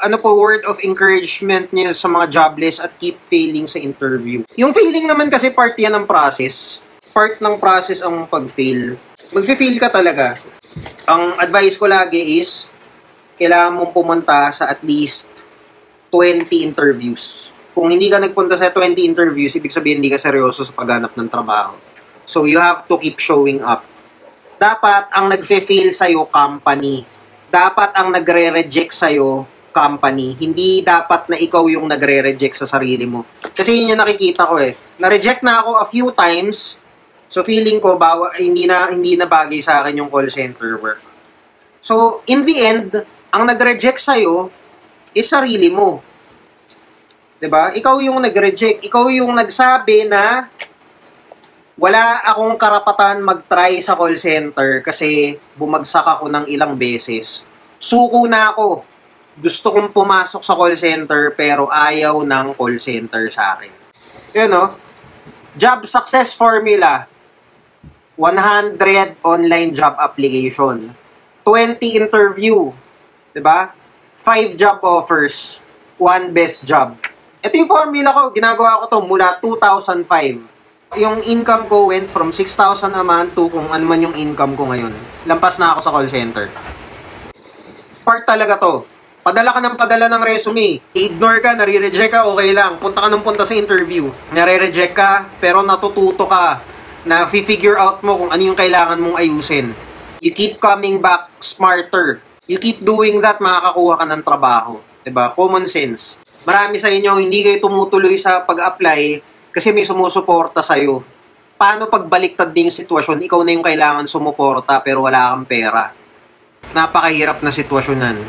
ano po, word of encouragement niyo sa mga jobless at keep failing sa interview? Yung failing naman kasi part yan ng process. Part ng process ang pag-fail. Mag-fail ka talaga. Ang advice ko lagi is, kailangan mong pumunta sa at least 20 interviews. Kung hindi ka nagpunta sa 20 interviews, ibig sabihin hindi ka seryoso sa paghanap ng trabaho. So, you have to keep showing up. Dapat ang nagfe-fail sa'yo, company. Dapat ang nagre-reject sa'yo, company. Hindi dapat na ikaw yung nagre-reject sa sarili mo. Kasi yun yung nakikita ko eh. Na-reject na ako a few times, so feeling ko hindi na bagay sa akin yung call center work. So, in the end, ang nag-reject sa'yo is sarili mo. 'Di ba? Ikaw yung nag-reject. Ikaw yung nagsabi na wala akong karapatan mag-try sa call center kasi bumagsak ako ng ilang beses. Suko na ako. Gusto kong pumasok sa call center pero ayaw ng call center sa akin. Yun o. Job success formula. 100 online job application. 20 interview. 'Di ba? 5 job offers. 1 best job. Ito yung formula ko. Ginagawa ko to mula 2005. Yung income ko went from 6,000 a month to kung ano man yung income ko ngayon. Lampas na ako sa call center. Part talaga to. Padala ka ng resume. I-ignore ka, nare-reject ka, okay lang. Punta ka ng punta sa interview. Nare-reject ka, pero natututo ka na figure out mo kung ano yung kailangan mong ayusin. You keep coming back smarter. You keep doing that, makakakuha ka ng trabaho. Diba? Common sense. Marami sa inyo, hindi kayo tumutuloy sa pag-apply kasi may sumusuporta sa'yo. Paano pagbaliktad din yung sitwasyon, ikaw na yung kailangan sumuporta pero wala kang pera? Napakahirap na sitwasyon nan.